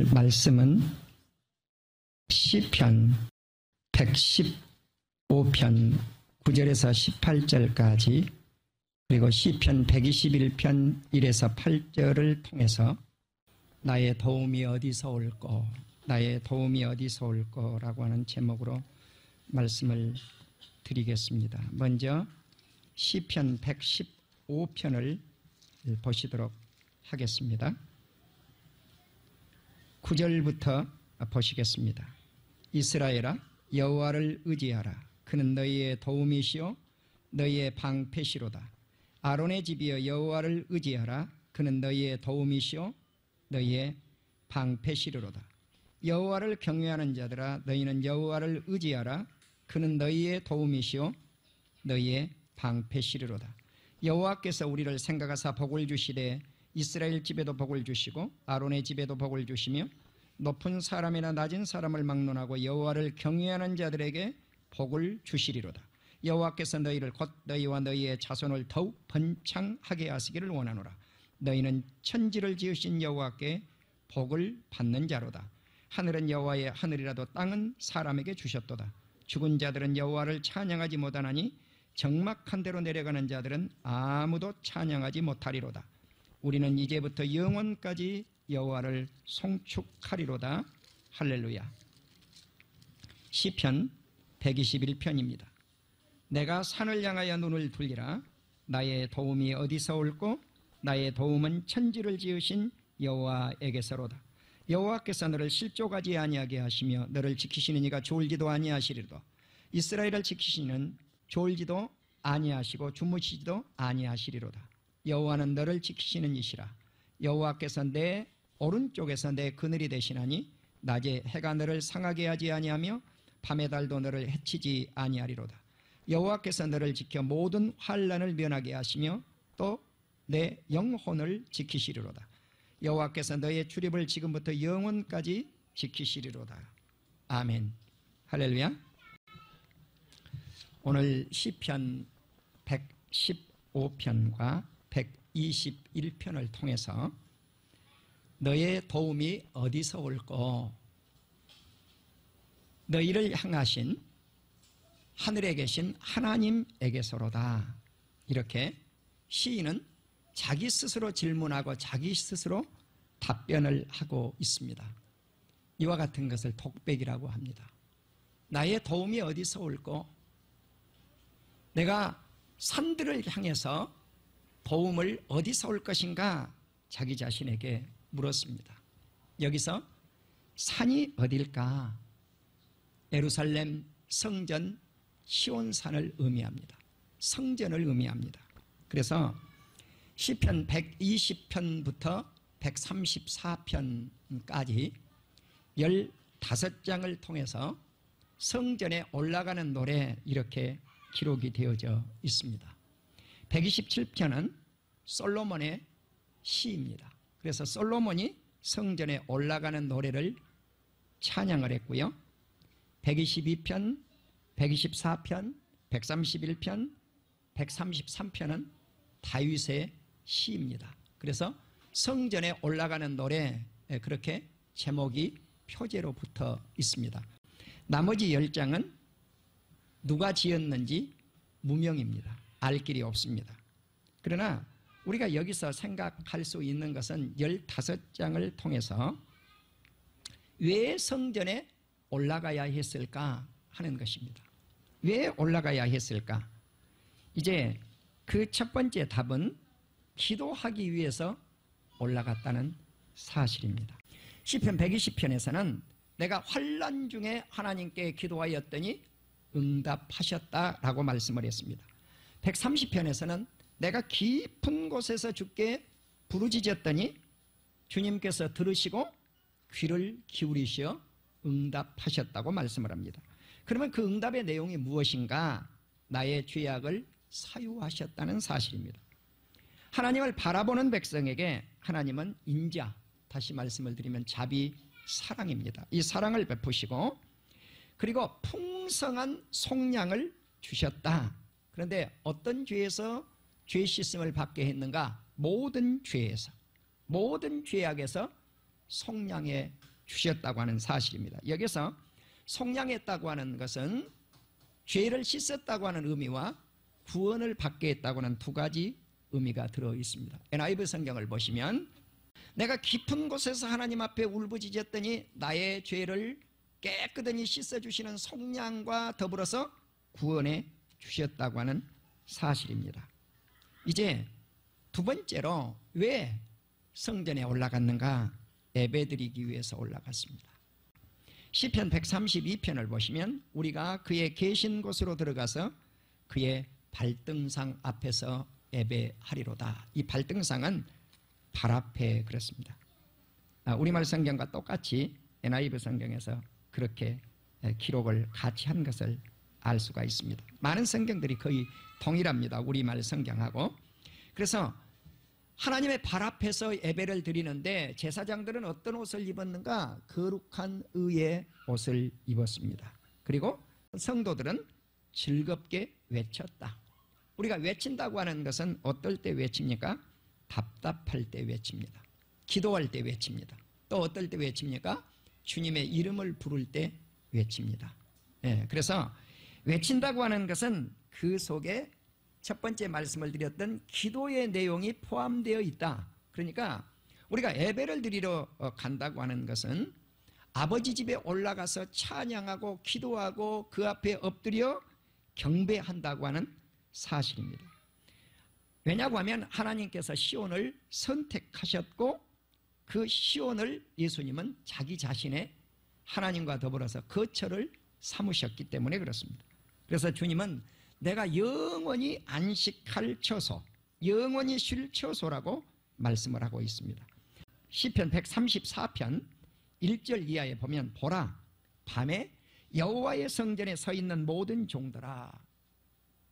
묵상할 말씀은 시편 115편 9절에서 18절까지 그리고 시편 121편 1에서 8절을 통해서 나의 도움이 어디서 올꼬, 나의 도움이 어디서 올꼬라고 하는 제목으로 말씀을 드리겠습니다. 먼저 시편 115편을 보시도록 하겠습니다. 9절부터 보시겠습니다. 이스라엘아, 여호와를 의지하라. 그는 너희의 도움이시요 너희의 방패시로다. 아론의 집이여, 여호와를 의지하라. 그는 너희의 도움이시요 너희의 방패시로다. 여호와를 경외하는 자들아, 너희는 여호와를 의지하라. 그는 너희의 도움이시요 너희의 방패시로다. 여호와께서 우리를 생각하사 복을 주시되 이스라엘 집에도 복을 주시고 아론의 집에도 복을 주시며 높은 사람이나 낮은 사람을 막론하고 여호와를 경외하는 자들에게 복을 주시리로다. 여호와께서 너희를 곧 너희와 너희의 자손을 더욱 번창하게 하시기를 원하노라. 너희는 천지를 지으신 여호와께 복을 받는 자로다. 하늘은 여호와의 하늘이라도 땅은 사람에게 주셨도다. 죽은 자들은 여호와를 찬양하지 못하나니 적막한 데로 내려가는 자들은 아무도 찬양하지 못하리로다. 우리는 이제부터 영원까지 여호와를 송축하리로다. 할렐루야. 시편 121편입니다. 내가 산을 향하여 눈을 돌리라. 나의 도움이 어디서 올꼬? 나의 도움은 천지를 지으신 여호와에게서로다. 여호와께서 너를 실족하지 아니하게 하시며 너를 지키시는 이가 졸지도 아니하시리로다. 이스라엘을 지키시는 졸지도 아니하시고 주무시지도 아니하시리로다. 여호와는 너를 지키시는 이시라. 여호와께서 내 오른쪽에서 내 그늘이 되시나니 낮에 해가 너를 상하게 하지 아니하며 밤의 달도 너를 해치지 아니하리로다. 여호와께서 너를 지켜 모든 환난을 면하게 하시며 또 내 영혼을 지키시리로다. 여호와께서 너의 출입을 지금부터 영원까지 지키시리로다. 아멘. 할렐루야. 오늘 시편 115편과 121편을 통해서 너의 도움이 어디서 올꼬? 너희를 향하신 하늘에 계신 하나님에게서로다. 이렇게 시인은 자기 스스로 질문하고 자기 스스로 답변을 하고 있습니다. 이와 같은 것을 독백이라고 합니다. 나의 도움이 어디서 올꼬? 내가 산들을 향해서 도움을 어디서 올 것인가? 자기 자신에게 물었습니다. 여기서 산이 어딜까? 예루살렘 성전 시온산을 의미합니다. 성전을 의미합니다. 그래서 시편 120편부터 134편까지 15장을 통해서 성전에 올라가는 노래 이렇게 기록이 되어져 있습니다. 127편은 솔로몬의 시입니다. 그래서 솔로몬이 성전에 올라가는 노래를 찬양을 했고요. 122편, 124편, 131편, 133편은 다윗의 시입니다. 그래서 성전에 올라가는 노래 그렇게 제목이 표제로 붙어 있습니다. 나머지 10장은 누가 지었는지 무명입니다. 알 길이 없습니다. 그러나 우리가 여기서 생각할 수 있는 것은 15장을 통해서 왜 성전에 올라가야 했을까 하는 것입니다. 왜 올라가야 했을까? 이제 그 첫 번째 답은 기도하기 위해서 올라갔다는 사실입니다. 시편 120편에서는 내가 환난 중에 하나님께 기도하였더니 응답하셨다라고 말씀을 했습니다. 130편에서는 내가 깊은 곳에서 주께 부르짖었더니 주님께서 들으시고 귀를 기울이시어 응답하셨다고 말씀을 합니다. 그러면 그 응답의 내용이 무엇인가? 나의 죄악을 사유하셨다는 사실입니다. 하나님을 바라보는 백성에게 하나님은 인자, 다시 말씀을 드리면 자비, 사랑입니다. 이 사랑을 베푸시고 그리고 풍성한 속량을 주셨다. 그런데 어떤 죄에서 죄 씻음을 받게 했는가? 모든 죄에서, 모든 죄악에서 속량해 주셨다고 하는 사실입니다. 여기서 속량했다고 하는 것은 죄를 씻었다고 하는 의미와 구원을 받게 했다고 하는 두 가지 의미가 들어 있습니다. NIV 성경을 보시면 내가 깊은 곳에서 하나님 앞에 울부짖었더니 나의 죄를 깨끗이 씻어주시는 속량과 더불어서 구원해 주셨다고 하는 사실입니다. 이제 두 번째로 왜 성전에 올라갔는가? 예배드리기 위해서 올라갔습니다. 시편 132편을 보시면 우리가 그의 계신 곳으로 들어가서 그의 발등상 앞에서 예배하리로다. 이 발등상은 발 앞에 그렇습니다. 우리말 성경과 똑같이 NIV 성경에서 그렇게 기록을 같이 한 것을 알 수가 있습니다. 많은 성경들이 거의 동일합니다. 우리말 성경하고. 그래서 하나님의 발 앞에서 예배를 드리는데 제사장들은 어떤 옷을 입었는가? 거룩한 의의 옷을 입었습니다. 그리고 성도들은 즐겁게 외쳤다. 우리가 외친다고 하는 것은 어떨 때 외칩니까? 답답할 때 외칩니다. 기도할 때 외칩니다. 또 어떨 때 외칩니까? 주님의 이름을 부를 때 외칩니다. 그래서 외친다고 하는 것은 그 속에 첫 번째 말씀을 드렸던 기도의 내용이 포함되어 있다. 그러니까 우리가 예배를 드리러 간다고 하는 것은 아버지 집에 올라가서 찬양하고 기도하고 그 앞에 엎드려 경배한다고 하는 사실입니다. 왜냐고 하면 하나님께서 시온을 선택하셨고 그 시온을 예수님은 자기 자신의 하나님과 더불어서 거처를 삼으셨기 때문에 그렇습니다. 그래서 주님은 내가 영원히 안식할 처소, 영원히 쉴 처소라고 말씀을 하고 있습니다. 시편 134편 1절 이하에 보면 보라, 밤에 여호와의 성전에 서 있는 모든 종들아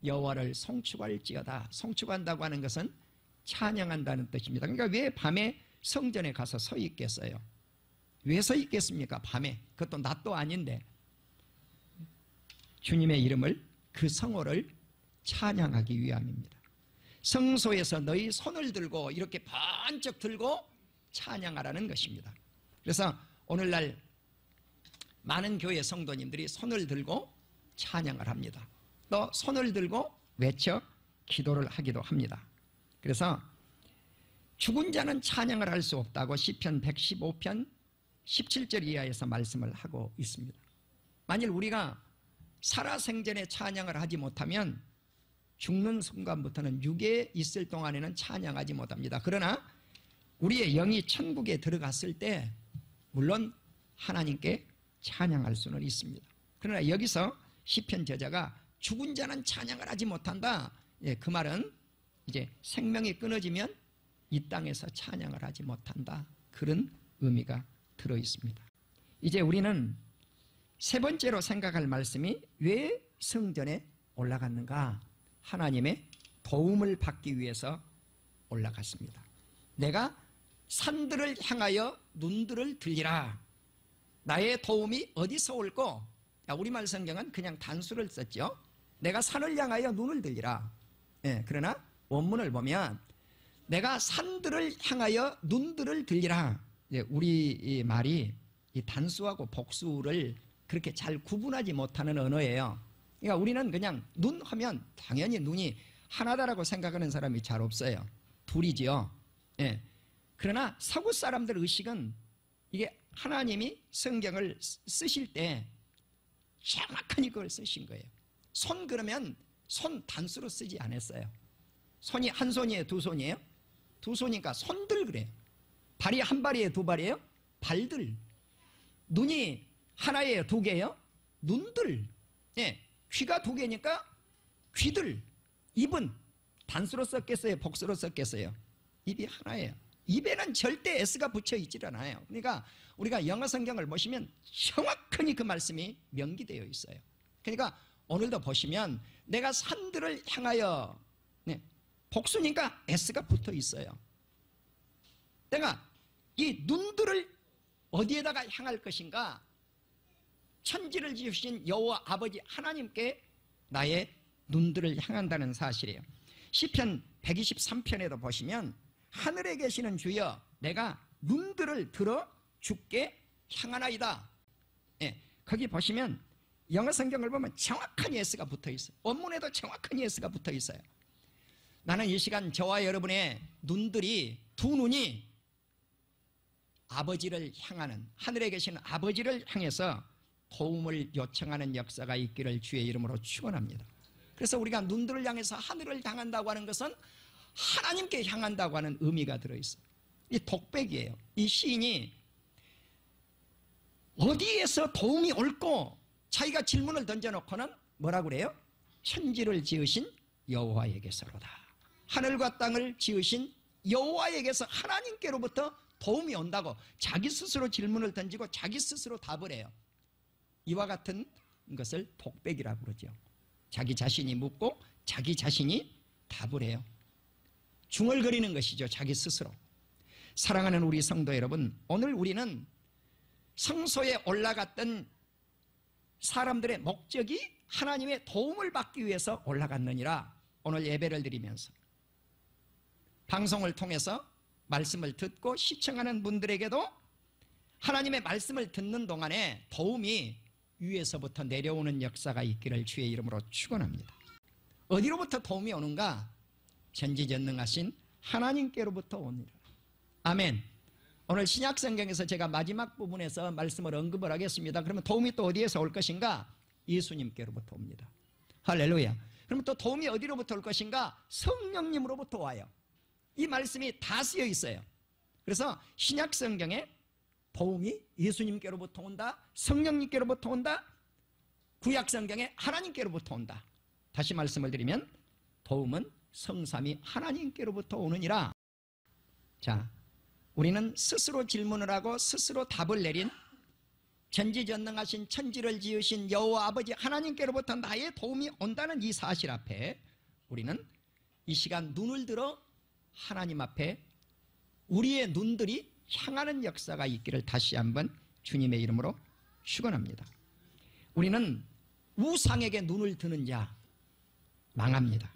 여호와를 송축할지어다. 송축한다고 하는 것은 찬양한다는 뜻입니다. 그러니까 왜 밤에 성전에 가서 서 있겠어요? 왜 서 있겠습니까? 밤에. 그것도 낮도 아닌데. 주님의 이름을 그 성호를 찬양하기 위함입니다. 성소에서 너희 손을 들고 이렇게 번쩍 들고 찬양하라는 것입니다. 그래서 오늘날 많은 교회 성도님들이 손을 들고 찬양을 합니다. 또 손을 들고 외쳐 기도를 하기도 합니다. 그래서 죽은 자는 찬양을 할 수 없다고 시편 115편 17절 이하에서 말씀을 하고 있습니다. 만일 우리가 살아생전에 찬양을 하지 못하면 죽는 순간부터는 육에 있을 동안에는 찬양하지 못합니다. 그러나 우리의 영이 천국에 들어갔을 때 물론 하나님께 찬양할 수는 있습니다. 그러나 여기서 시편 저자가 죽은 자는 찬양을 하지 못한다. 그 말은 이제 생명이 끊어지면 이 땅에서 찬양을 하지 못한다. 그런 의미가 들어 있습니다. 이제 우리는 세 번째로 생각할 말씀이 왜 성전에 올라갔는가? 하나님의 도움을 받기 위해서 올라갔습니다. 내가 산들을 향하여 눈들을 들리라. 나의 도움이 어디서 올고? 우리말 성경은 그냥 단수를 썼죠. 내가 산을 향하여 눈을 들리라. 그러나 원문을 보면 내가 산들을 향하여 눈들을 들리라. 우리 말이 이 단수하고 복수를 그렇게 잘 구분하지 못하는 언어예요. 그러니까 우리는 그냥 눈 하면 당연히 눈이 하나다라고 생각하는 사람이 잘 없어요. 둘이지요. 그러나 서구 사람들 의식은 이게 하나님이 성경을 쓰실 때 정확하니 그걸 쓰신 거예요. 손 그러면 손 단수로 쓰지 않았어요. 손이 한 손이에요? 두 손이에요? 두 손이니까 손들 그래요. 발이 한 발이에요? 두 발이에요? 발들. 눈이 하나예요? 두 개예요? 눈들. 귀가 두 개니까 귀들. 입은 단수로 썼겠어요? 복수로 썼겠어요? 입이 하나예요. 입에는 절대 S가 붙여 있질 않아요. 그러니까 우리가 영어 성경을 보시면 정확하니 그 말씀이 명기되어 있어요. 그러니까 오늘도 보시면 내가 산들을 향하여 복수니까 S가 붙어 있어요. 내가 이 눈들을 어디에다가 향할 것인가? 천지를 지으신 여호와 아버지 하나님께 나의 눈들을 향한다는 사실이에요. 시편 123편에도 보시면 하늘에 계시는 주여 내가 눈들을 들어 주께 향하나이다. 예, 거기 보시면 영어 성경을 보면 정확한 예스가 붙어 있어요. 원문에도 정확한 예스가 붙어 있어요. 나는 이 시간 저와 여러분의 눈들이, 두 눈이 아버지를 향하는, 하늘에 계시는 아버지를 향해서 도움을 요청하는 역사가 있기를 주의 이름으로 축원합니다. 그래서 우리가 눈들을 향해서 하늘을 향한다고 하는 것은 하나님께 향한다고 하는 의미가 들어있어요. 이 독백이에요. 이 시인이 어디에서 도움이 옳고, 자기가 질문을 던져놓고는 뭐라고 그래요? 천지를 지으신 여호와에게서로다. 하늘과 땅을 지으신 여호와에게서, 하나님께로부터 도움이 온다고 자기 스스로 질문을 던지고 자기 스스로 답을 해요. 이와 같은 것을 독백이라고 그러죠. 자기 자신이 묻고 자기 자신이 답을 해요. 중얼거리는 것이죠, 자기 스스로. 사랑하는 우리 성도 여러분, 오늘 우리는 성소에 올라갔던 사람들의 목적이 하나님의 도움을 받기 위해서 올라갔느니라. 오늘 예배를 드리면서 방송을 통해서 말씀을 듣고 시청하는 분들에게도 하나님의 말씀을 듣는 동안에 도움이 위에서부터 내려오는 역사가 있기를 주의 이름으로 축원합니다. 어디로부터 도움이 오는가? 전지전능하신 하나님께로부터 옵니다. 아멘. 오늘 신약성경에서 제가 마지막 부분에서 말씀을 언급을 하겠습니다. 그러면 도움이 또 어디에서 올 것인가? 예수님께로부터 옵니다. 할렐루야. 그러면 또 도움이 어디로부터 올 것인가? 성령님으로부터 와요. 이 말씀이 다 쓰여 있어요. 그래서 신약성경에 도움이 예수님께로부터 온다, 성령님께로부터 온다, 구약성경에 하나님께로부터 온다. 다시 말씀을 드리면 도움은 성삼위 하나님께로부터 오느니라. 자, 우리는 스스로 질문을 하고 스스로 답을 내린 전지전능하신 천지를 지으신 여호와 아버지 하나님께로부터 나의 도움이 온다는 이 사실 앞에 우리는 이 시간 눈을 들어 하나님 앞에 우리의 눈들이 향하는 역사가 있기를 다시 한번 주님의 이름으로 축원합니다. 우리는 우상에게 눈을 드는 자 망합니다.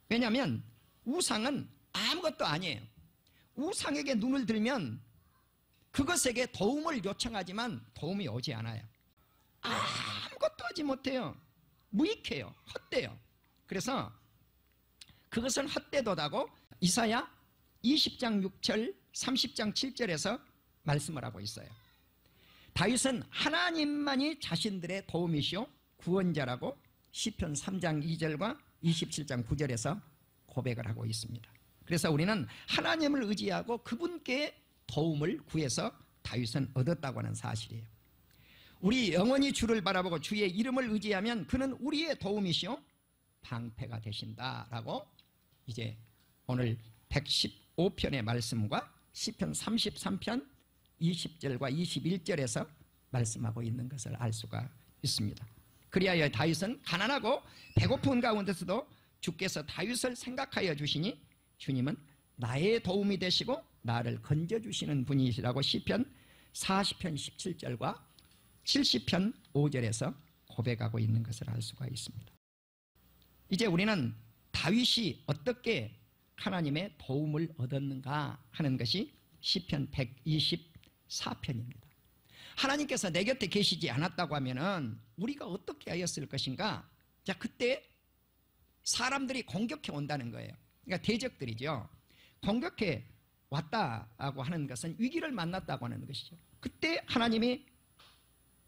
왜냐하면 우상은 아무것도 아니에요. 우상에게 눈을 들면 그것에게 도움을 요청하지만 도움이 오지 않아요. 아무것도 하지 못해요. 무익해요. 헛돼요. 그래서 그것은 헛되도다고 이사야 20장 6절 30장 7절에서 말씀을 하고 있어요. 다윗은 하나님만이 자신들의 도움이시오 구원자라고 시편 3장 2절과 27장 9절에서 고백을 하고 있습니다. 그래서 우리는 하나님을 의지하고 그분께 도움을 구해서 다윗은 얻었다고 하는 사실이에요. 우리 영원히 주를 바라보고 주의 이름을 의지하면 그는 우리의 도움이시오 방패가 되신다라고 이제 오늘 115편의 말씀과 시편 33편 20절과 21절에서 말씀하고 있는 것을 알 수가 있습니다. 그리하여 다윗은 가난하고 배고픈 가운데서도 주께서 다윗을 생각하여 주시니 주님은 나의 도움이 되시고 나를 건져주시는 분이시라고 시편 40편 17절과 70편 5절에서 고백하고 있는 것을 알 수가 있습니다. 이제 우리는 다윗이 어떻게 하나님의 도움을 얻었는가 하는 것이 시편 124편입니다. 하나님께서 내 곁에 계시지 않았다고 하면은 우리가 어떻게 하였을 것인가? 자, 그때 사람들이 공격해 온다는 거예요. 그러니까 대적들이죠. 공격해 왔다고 하는 것은 위기를 만났다고 하는 것이죠. 그때 하나님이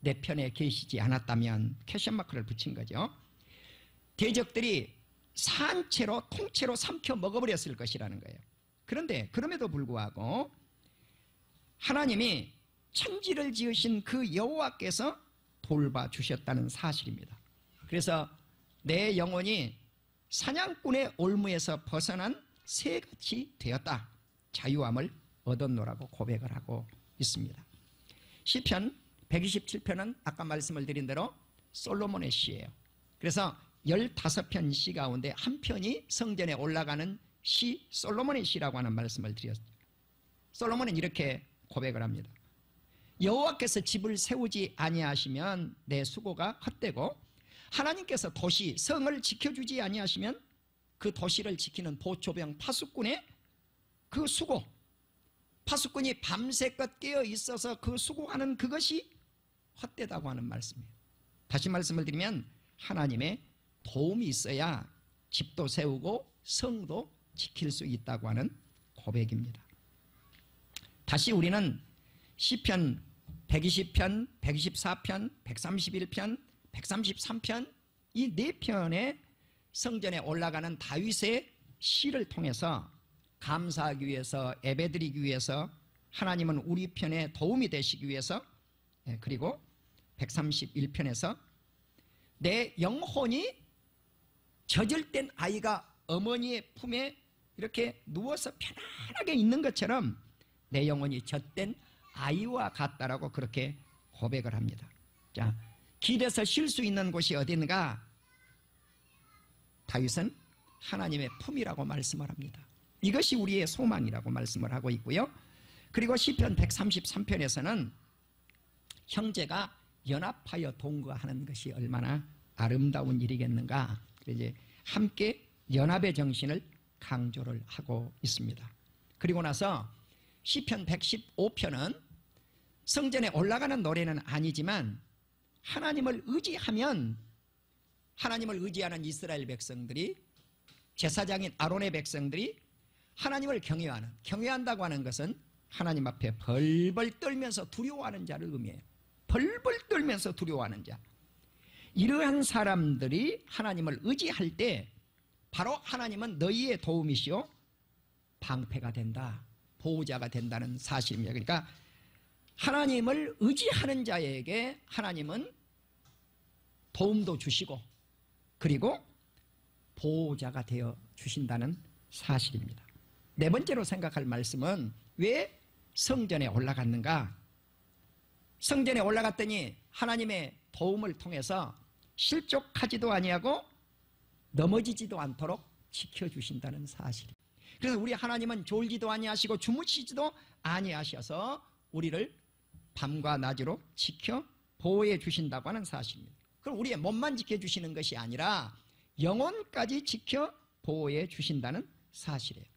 내 편에 계시지 않았다면 퀘션 마크를 붙인 거죠. 대적들이 산채로 통째로 삼켜 먹어버렸을 것이라는 거예요. 그런데 그럼에도 불구하고 하나님이 천지를 지으신 그 여호와께서 돌봐주셨다는 사실입니다. 그래서 내 영혼이 사냥꾼의 올무에서 벗어난 새같이 되었다. 자유함을 얻었노라고 고백을 하고 있습니다. 시편 127편은 아까 말씀을 드린 대로 솔로몬의 시예요. 그래서 15편 시 가운데 한 편이 성전에 올라가는 시 솔로몬의 시라고 하는 말씀을 드렸죠. 솔로몬은 이렇게 고백을 합니다. 여호와께서 집을 세우지 아니하시면 내 수고가 헛되고 하나님께서 도시 성을 지켜주지 아니하시면 그 도시를 지키는 보초병 파수꾼의 그 수고 파수꾼이 밤새껏 깨어 있어서 그 수고하는 그것이 헛되다고 하는 말씀이에요. 다시 말씀을 드리면 하나님의 도움이 있어야 집도 세우고 성도 지킬 수 있다고 하는 고백입니다. 다시 우리는 시편 120편, 124편, 131편, 133편 이 네 편의 성전에 올라가는 다윗의 시를 통해서 감사하기 위해서, 예배드리기 위해서, 하나님은 우리 편에 도움이 되시기 위해서, 그리고 131편에서 내 영혼이 젖을된 아이가 어머니의 품에 이렇게 누워서 편안하게 있는 것처럼 내 영혼이 젖된 아이와 같다라고 그렇게 고백을 합니다. 자, 길에서 쉴 수 있는 곳이 어딘가? 다윗은 하나님의 품이라고 말씀을 합니다. 이것이 우리의 소망이라고 말씀을 하고 있고요. 그리고 시편 133편에서는 형제가 연합하여 동거하는 것이 얼마나 아름다운 일이겠는가, 이제 함께 연합의 정신을 강조를 하고 있습니다. 그리고 나서 시편 115편은 성전에 올라가는 노래는 아니지만 하나님을 의지하면, 하나님을 의지하는 이스라엘 백성들이, 제사장인 아론의 백성들이 하나님을 경외한다고 하는 것은 하나님 앞에 벌벌 떨면서 두려워하는 자를 의미해요. 벌벌 떨면서 두려워하는 자. 이러한 사람들이 하나님을 의지할 때 바로 하나님은 너희의 도움이시오 방패가 된다, 보호자가 된다는 사실입니다. 그러니까 하나님을 의지하는 자에게 하나님은 도움도 주시고 그리고 보호자가 되어 주신다는 사실입니다. 네 번째로 생각할 말씀은 왜 성전에 올라갔는가? 성전에 올라갔더니 하나님의 도움을 통해서 실족하지도 아니하고 넘어지지도 않도록 지켜주신다는 사실. 그래서 우리 하나님은 졸지도 아니하시고 주무시지도 아니하셔서 우리를 밤과 낮으로 지켜 보호해 주신다고 하는 사실입니다. 그럼 우리의 몸만 지켜주시는 것이 아니라 영혼까지 지켜 보호해 주신다는 사실이에요.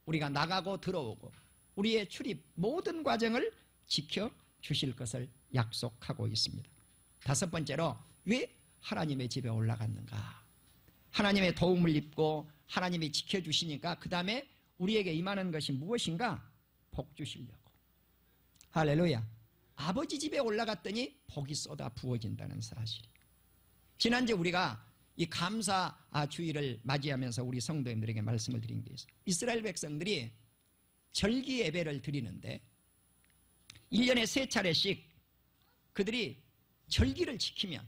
우리가 나가고 들어오고 우리의 출입 모든 과정을 지켜 주실 것을 약속하고 있습니다. 다섯 번째로 왜 하나님의 집에 올라갔는가? 하나님의 도움을 입고 하나님이 지켜주시니까 그 다음에 우리에게 임하는 것이 무엇인가? 복 주시려고. 할렐루야. 아버지 집에 올라갔더니 복이 쏟아 부어진다는 사실이. 지난주에 우리가 이 감사 주일을 맞이하면서 우리 성도님들에게 말씀을 드린 게 있어요. 이스라엘 백성들이 절기 예배를 드리는데 1년에 3차례씩 그들이 절기를 지키면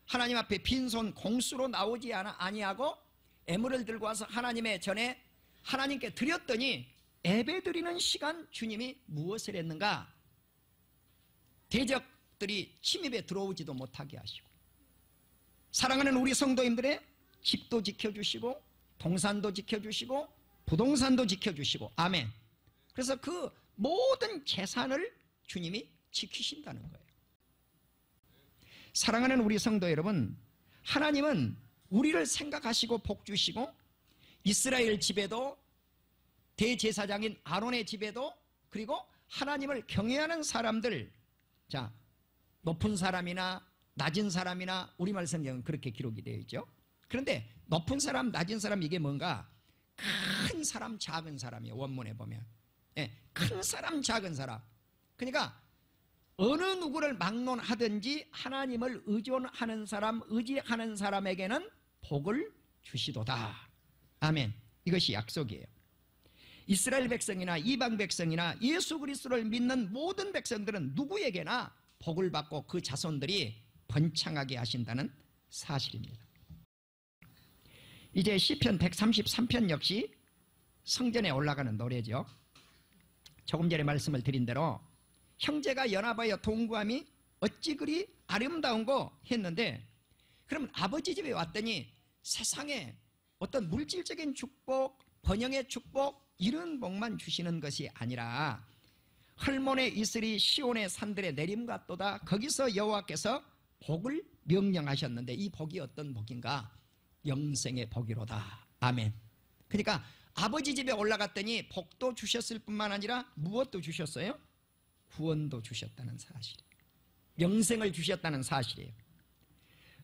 하나님 앞에 빈손 공수로 나오지 아니하고 애물을 들고 와서 하나님의 전에 하나님께 드렸더니 예배 드리는 시간 주님이 무엇을 했는가? 대적들이 침입에 들어오지도 못하게 하시고 사랑하는 우리 성도님들의 집도 지켜주시고 동산도 지켜주시고 부동산도 지켜주시고 아멘. 그래서 그 모든 재산을 주님이 지키신다는 거예요. 사랑하는 우리 성도 여러분, 하나님은 우리를 생각하시고 복 주시고 이스라엘 집에도 대제사장인 아론의 집에도 그리고 하나님을 경외하는 사람들, 자, 높은 사람이나 낮은 사람이나 우리말 성경은 그렇게 기록이 되어 있죠. 그런데 높은 사람, 낮은 사람 이게 뭔가? 큰 사람, 작은 사람이에요. 원문에 보면. 큰 사람, 작은 사람. 그러니까 어느 누구를 막론하든지 하나님을 의존하는 사람, 의지하는 사람에게는 복을 주시도다. 아멘. 이것이 약속이에요. 이스라엘 백성이나 이방 백성이나 예수 그리스도를 믿는 모든 백성들은 누구에게나 복을 받고 그 자손들이 번창하게 하신다는 사실입니다. 이제 시편 133편 역시 성전에 올라가는 노래죠. 조금 전에 말씀을 드린 대로 형제가 연합하여 동거함이 어찌 그리 아름다운고 했는데, 그러면 아버지 집에 왔더니 세상에 어떤 물질적인 축복, 번영의 축복 이런 복만 주시는 것이 아니라 헐몬의 이슬이 시온의 산들에 내림같도다. 거기서 여호와께서 복을 명령하셨는데 이 복이 어떤 복인가? 영생의 복이로다. 아멘. 그러니까 아버지 집에 올라갔더니 복도 주셨을 뿐만 아니라 무엇도 주셨어요? 구원도 주셨다는 사실이에요. 영생을 주셨다는 사실이에요.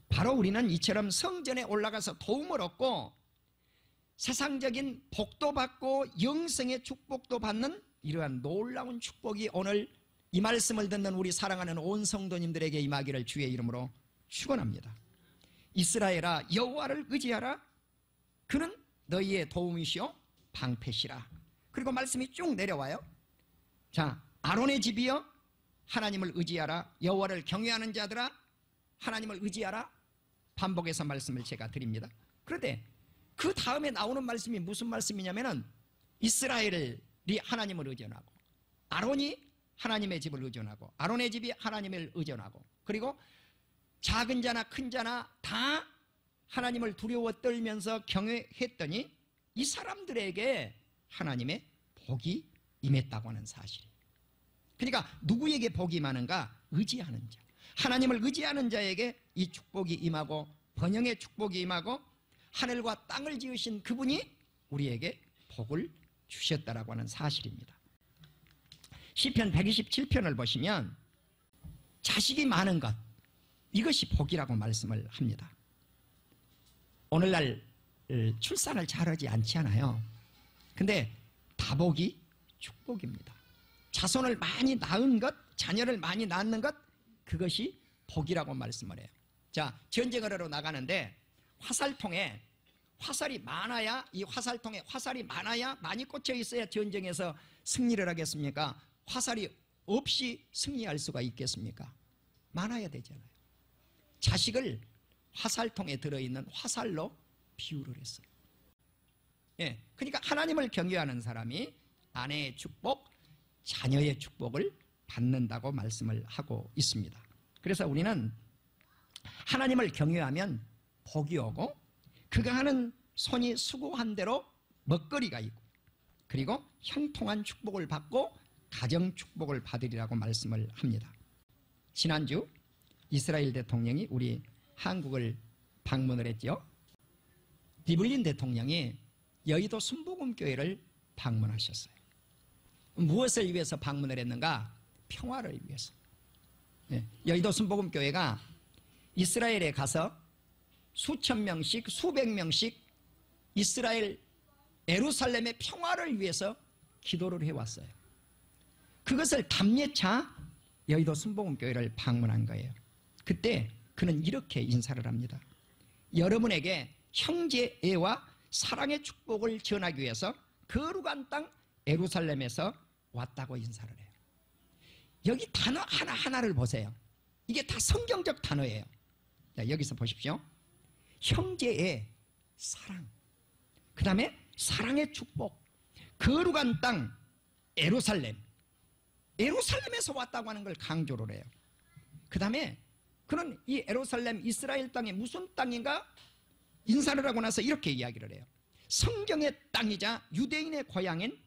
바로 우리는 이처럼 성전에 올라가서 도움을 얻고 세상적인 복도 받고 영생의 축복도 받는 이러한 놀라운 축복이 오늘 이 말씀을 듣는 우리 사랑하는 온 성도님들에게 임하기를 주의 이름으로 축원합니다. 이스라엘아, 여호와를 의지하라. 그는 너희의 도움이시오 방패시라. 그리고 말씀이 쭉 내려와요. 자, 아론의 집이여 하나님을 의지하라. 여호와를 경외하는 자들아 하나님을 의지하라. 반복해서 말씀을 제가 드립니다. 그런데 그 다음에 나오는 말씀이 무슨 말씀이냐면은 이스라엘이 하나님을 의존하고 아론이 하나님의 집을 의존하고 아론의 집이 하나님을 의존하고 그리고 작은 자나 큰 자나 다 하나님을 두려워 떨면서 경외했더니 이 사람들에게 하나님의 복이 임했다고 하는 사실이에요. 그러니까 누구에게 복이 임하는가? 의지하는 자. 하나님을 의지하는 자에게 이 축복이 임하고 번영의 축복이 임하고 하늘과 땅을 지으신 그분이 우리에게 복을 주셨다라고 하는 사실입니다. 시편 127편을 보시면 자식이 많은 것, 이것이 복이라고 말씀을 합니다. 오늘날 출산을 잘하지 않지 않아요. 근데 다복이 축복입니다. 자손을 많이 낳은 것, 자녀를 많이 낳는 것, 그것이 복이라고 말씀을 해요. 자, 전쟁을 하러 나가는데 화살통에 화살이 많아야, 이 화살통에 화살이 많이 꽂혀 있어야 전쟁에서 승리를 하겠습니까? 화살이 없이 승리할 수가 있겠습니까? 많아야 되잖아요. 자식을 화살통에 들어있는 화살로 비유를 했어요. 예, 그러니까 하나님을 경외하는 사람이 아내의 축복, 자녀의 축복을 받는다고 말씀을 하고 있습니다. 그래서 우리는 하나님을 경외하면 복이 오고 그가 하는 손이 수고한 대로 먹거리가 있고 그리고 형통한 축복을 받고 가정 축복을 받으리라고 말씀을 합니다. 지난주 이스라엘 대통령이 우리 한국을 방문을 했죠. 디블린 대통령이 여의도 순복음교회를 방문하셨어요. 무엇을 위해서 방문을 했는가? 평화를 위해서. 여의도 순복음교회가 이스라엘에 가서 수천 명씩 수백 명씩 이스라엘 예루살렘의 평화를 위해서 기도를 해왔어요. 그것을 답례차 여의도 순복음교회를 방문한 거예요. 그때 그는 이렇게 인사를 합니다. 여러분에게 형제애와 사랑의 축복을 전하기 위해서 거룩한 땅 예루살렘에서 왔다고 인사를 해요. 여기 단어 하나하나를 보세요. 이게 다 성경적 단어예요. 자, 여기서 보십시오. 형제의 사랑, 그 다음에 사랑의 축복, 거룩한 땅 예루살렘, 예루살렘에서 왔다고 하는 걸 강조를 해요. 그 다음에 그는 이 예루살렘 이스라엘 땅이 무슨 땅인가 인사를 하고 나서 이렇게 이야기를 해요. 성경의 땅이자 유대인의 고향인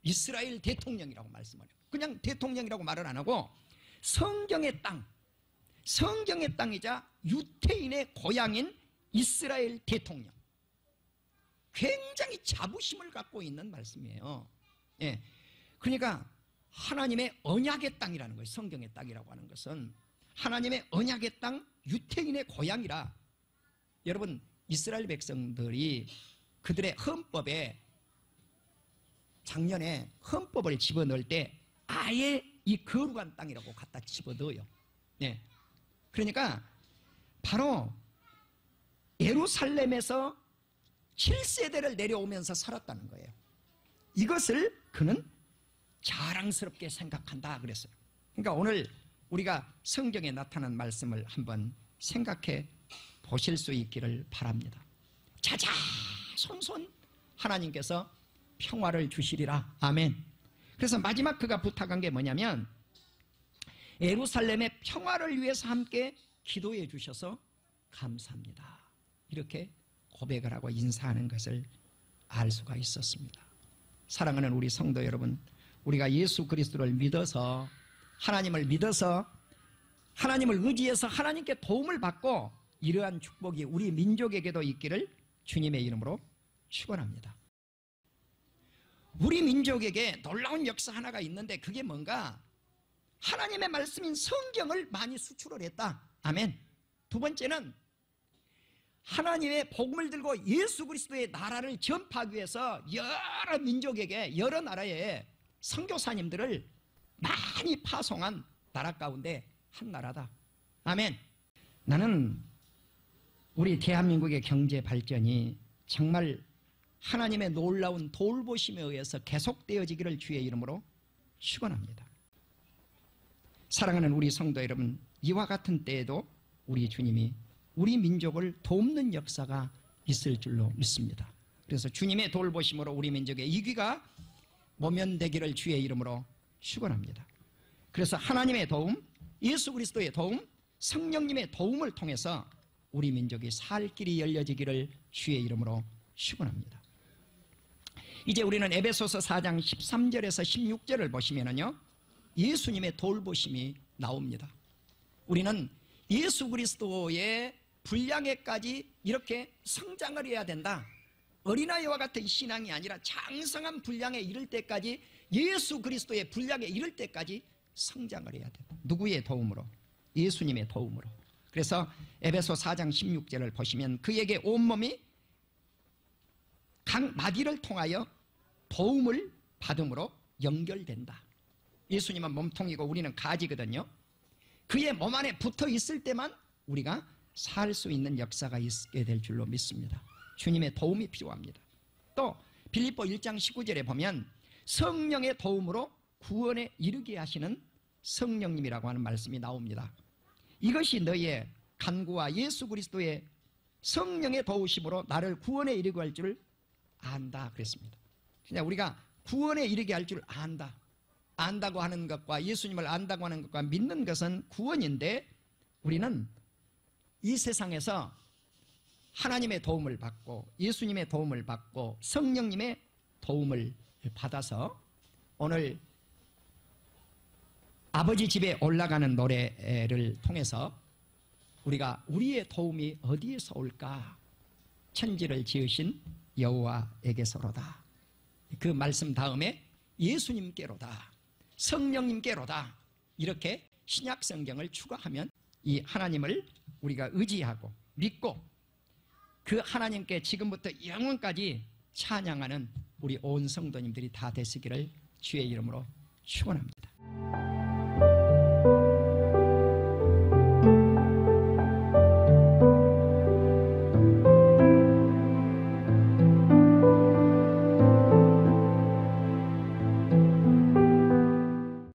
이스라엘 대통령이라고 말씀을 해요. 그냥 대통령이라고 말을 안 하고 성경의 땅, 성경의 땅이자 유대인의 고향인 이스라엘 대통령. 굉장히 자부심을 갖고 있는 말씀이에요. 예. 그러니까 하나님의 언약의 땅이라는 거예요. 성경의 땅이라고 하는 것은 하나님의 언약의 땅, 유대인의 고향이라. 여러분, 이스라엘 백성들이 그들의 헌법에 작년에 헌법을 집어넣을 때 아예 이 거룩한 땅이라고 갖다 집어넣어요. 네. 그러니까 바로 예루살렘에서 7세대를 내려오면서 살았다는 거예요. 이것을 그는 자랑스럽게 생각한다 그랬어요. 그러니까 오늘 우리가 성경에 나타난 말씀을 한번 생각해 보실 수 있기를 바랍니다. 자자손손 하나님께서 평화를 주시리라. 아멘. 그래서 마지막 그가 부탁한 게 뭐냐면 예루살렘의 평화를 위해서 함께 기도해 주셔서 감사합니다. 이렇게 고백을 하고 인사하는 것을 알 수가 있었습니다. 사랑하는 우리 성도 여러분, 우리가 예수 그리스도를 믿어서 하나님을 믿어서 하나님을 의지해서 하나님께 도움을 받고 이러한 축복이 우리 민족에게도 있기를 주님의 이름으로 축원합니다. 우리 민족에게 놀라운 역사 하나가 있는데 그게 뭔가? 하나님의 말씀인 성경을 많이 수출을 했다. 아멘. 두 번째는 하나님의 복음을 들고 예수 그리스도의 나라를 전파하기 위해서 여러 민족에게, 여러 나라에 선교사님들을 많이 파송한 나라 가운데 한 나라다. 아멘. 나는 우리 대한민국의 경제 발전이 정말 하나님의 놀라운 돌보심에 의해서 계속되어지기를 주의 이름으로 축원합니다. 사랑하는 우리 성도 여러분, 이와 같은 때에도 우리 주님이 우리 민족을 돕는 역사가 있을 줄로 믿습니다. 그래서 주님의 돌보심으로 우리 민족의 이귀가 모면되기를 주의 이름으로 축원합니다. 그래서 하나님의 도움, 예수 그리스도의 도움, 성령님의 도움을 통해서 우리 민족이 살 길이 열려지기를 주의 이름으로 축원합니다. 이제 우리는 에베소서 4장 13절에서 16절을 보시면은요, 예수님의 돌보심이 나옵니다. 우리는 예수 그리스도의 분량에까지 이렇게 성장을 해야 된다. 어린아이와 같은 신앙이 아니라 장성한 분량에 이를 때까지, 예수 그리스도의 분량에 이를 때까지 성장을 해야 된다. 누구의 도움으로? 예수님의 도움으로. 그래서 에베소 4장 16절을 보시면 그에게 온몸이 각 마디를 통하여 도움을 받음으로 연결된다. 예수님은 몸통이고 우리는 가지거든요. 그의 몸 안에 붙어 있을 때만 우리가 살 수 있는 역사가 있게 될 줄로 믿습니다. 주님의 도움이 필요합니다. 또 빌립보 1장 19절에 보면 성령의 도움으로 구원에 이르게 하시는 성령님이라고 하는 말씀이 나옵니다. 이것이 너희의 간구와 예수 그리스도의 성령의 도우심으로 나를 구원에 이르게 할 줄 안다 그랬습니다. 그냥 우리가 구원에 이르게 할 줄 안다. 안다고 하는 것과 예수님을 안다고 하는 것과 믿는 것은 구원인데, 우리는 이 세상에서 하나님의 도움을 받고 예수님의 도움을 받고 성령님의 도움을 받아서 오늘 아버지 집에 올라가는 노래를 통해서 우리가 우리의 도움이 어디에서 올까? 천지를 지으신 여호와에게서로다. 그 말씀 다음에 예수님께로다, 성령님께로다, 이렇게 신약 성경을 추가하면 이 하나님을 우리가 의지하고 믿고 그 하나님께 지금부터 영원까지 찬양하는 우리 온 성도님들이 다 되시기를 주의 이름으로 축원합니다.